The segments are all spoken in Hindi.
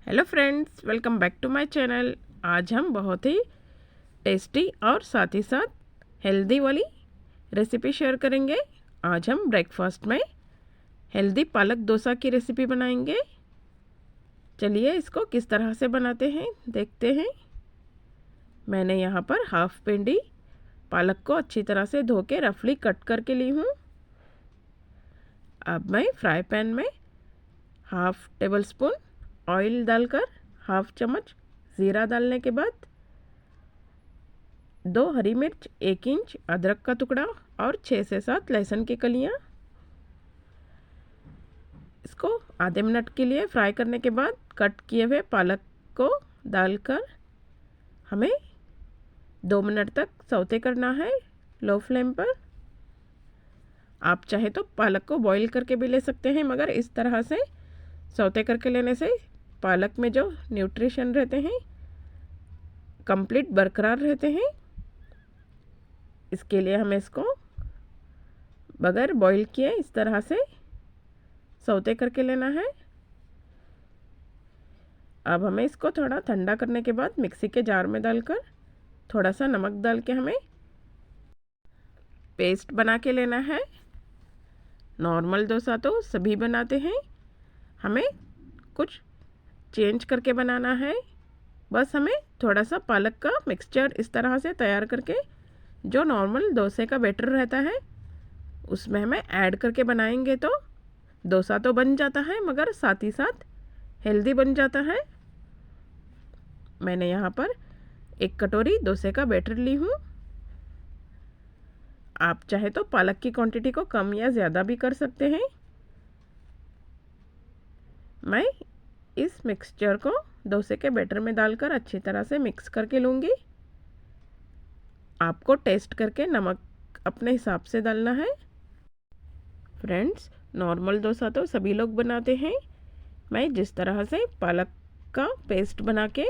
Hello friends, welcome back to my channel. आज हम बहुत ही टेस्टी और साथ ही साथ हेल्दी वाली रेसिपी शेयर करेंगे। आज हम ब्रेकफास्ट में हेल्दी पालक डोसा की रेसिपी बनाएंगे। चलिए इसको किस तरह से बनाते हैं देखते हैं। मैंने यहाँ पर हाफ पेंडी पालक को अच्छी तरह से धो के रफली कट करके ली हूँ। अब मैं फ्राई पैन में हाफ टेबल स्पून ऑयल डालकर हाफ चम्मच ज़ीरा डालने के बाद 2 हरी मिर्च, 1 इंच अदरक का टुकड़ा और 6 से 7 लहसुन की कलियां, इसको आधे मिनट के लिए फ्राई करने के बाद कट किए हुए पालक को डालकर हमें 2 मिनट तक सौते करना है लो फ्लेम पर। आप चाहे तो पालक को बॉईल करके भी ले सकते हैं, मगर इस तरह से सौते करके लेने से पालक में जो न्यूट्रिशन रहते हैं कंप्लीट बरकरार रहते हैं। इसके लिए हमें इसको बगैर बॉईल किए इस तरह से सौते करके लेना है। अब हमें इसको थोड़ा ठंडा करने के बाद मिक्सी के जार में डालकर थोड़ा सा नमक डाल के हमें पेस्ट बना के लेना है। नॉर्मल डोसा तो सभी बनाते हैं, हमें कुछ चेंज करके बनाना है। बस हमें थोड़ा सा पालक का मिक्सचर इस तरह से तैयार करके जो नॉर्मल डोसे का बैटर रहता है उसमें हमें ऐड करके बनाएंगे तो डोसा तो बन जाता है, मगर साथ ही साथ हेल्दी बन जाता है। मैंने यहाँ पर 1 कटोरी डोसे का बैटर ली हूँ। आप चाहे तो पालक की क्वांटिटी को कम या ज़्यादा भी कर सकते हैं। मैं इस मिक्सचर को डोसे के बैटर में डालकर अच्छी तरह से मिक्स करके लूँगी। आपको टेस्ट करके नमक अपने हिसाब से डालना है। फ्रेंड्स, नॉर्मल डोसा तो सभी लोग बनाते हैं। मैं जिस तरह से पालक का पेस्ट बना के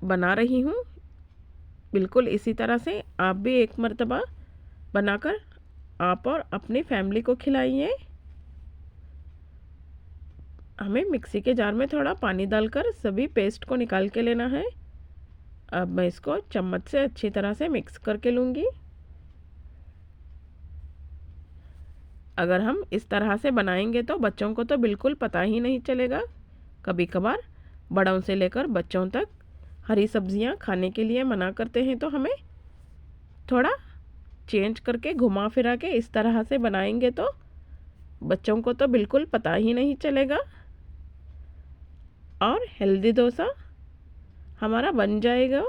बना रही हूँ, बिल्कुल इसी तरह से आप भी एक मर्तबा बनाकर आप और अपनी फैमिली को खिलाइए। हमें मिक्सी के जार में थोड़ा पानी डालकर सभी पेस्ट को निकाल के लेना है। अब मैं इसको चम्मच से अच्छी तरह से मिक्स करके लूँगी। अगर हम इस तरह से बनाएंगे तो बच्चों को तो बिल्कुल पता ही नहीं चलेगा। कभी कभार बड़ों से लेकर बच्चों तक हरी सब्जियां खाने के लिए मना करते हैं, तो हमें थोड़ा चेंज करके घुमा फिरा के इस तरह से बनाएंगे तो बच्चों को तो बिल्कुल पता ही नहीं चलेगा और हेल्दी डोसा हमारा बन जाएगा।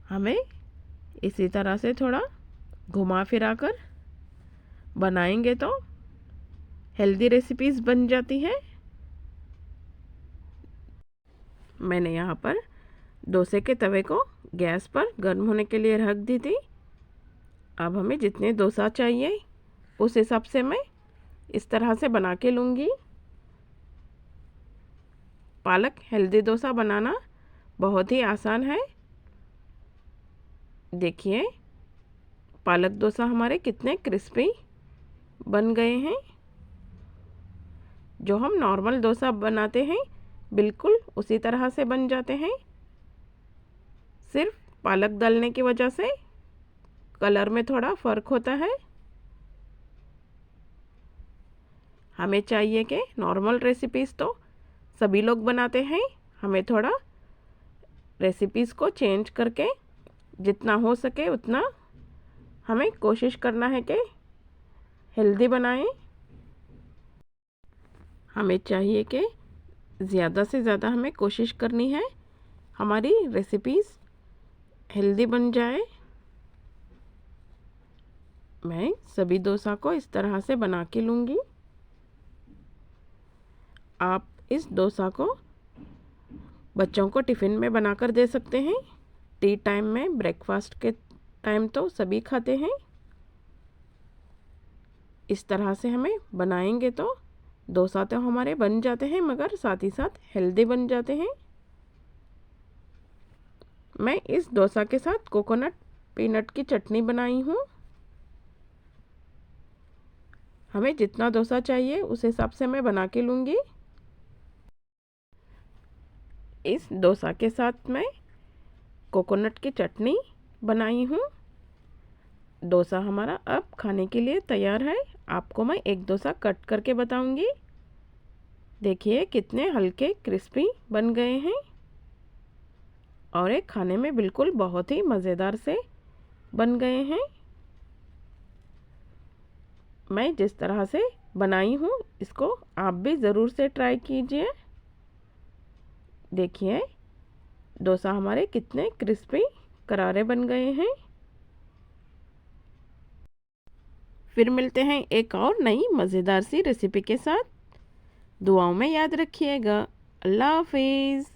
हमें इसी तरह से थोड़ा घुमा फिरा कर बनाएंगे तो हेल्दी रेसिपीज़ बन जाती हैं। मैंने यहाँ पर डोसे के तवे को गैस पर गर्म होने के लिए रख दी थी। अब हमें जितने डोसा चाहिए उस हिसाब से मैं इस तरह से बना के लूँगी। पालक हेल्दी डोसा बनाना बहुत ही आसान है। देखिए पालक डोसा हमारे कितने क्रिस्पी बन गए हैं। जो हम नॉर्मल डोसा बनाते हैं बिल्कुल उसी तरह से बन जाते हैं। सिर्फ पालक डालने की वजह से कलर में थोड़ा फ़र्क होता है। हमें चाहिए कि नॉर्मल रेसिपीज़ तो सभी लोग बनाते हैं, हमें थोड़ा रेसिपीज़ को चेंज करके जितना हो सके उतना हमें कोशिश करना है कि हेल्दी बनाएं। हमें चाहिए कि ज़्यादा से ज़्यादा हमें कोशिश करनी है हमारी रेसिपीज़ हेल्दी बन जाए। मैं सभी डोसा को इस तरह से बना के लूँगी। आप इस डोसा को बच्चों को टिफ़िन में बनाकर दे सकते हैं। टी टाइम में, ब्रेकफास्ट के टाइम तो सभी खाते हैं। इस तरह से हमें बनाएंगे तो डोसा तो हमारे बन जाते हैं, मगर साथ ही साथ हेल्दी बन जाते हैं। मैं इस डोसा के साथ कोकोनट पीनट की चटनी बनाई हूँ। हमें जितना डोसा चाहिए उस हिसाब से मैं बना के लूँगी। इस डोसा के साथ मैं कोकोनट की चटनी बनाई हूँ। डोसा हमारा अब खाने के लिए तैयार है। आपको मैं एक डोसा कट करके बताऊँगी। देखिए कितने हल्के क्रिस्पी बन गए हैं और ये खाने में बिल्कुल बहुत ही मज़ेदार से बन गए हैं। मैं जिस तरह से बनाई हूँ इसको आप भी ज़रूर से ट्राई कीजिए। देखिए डोसा हमारे कितने क्रिस्पी करारे बन गए हैं। फिर मिलते हैं एक और नई मज़ेदार सी रेसिपी के साथ। दुआओं में याद रखिएगा। अल्लाह हाफिज़।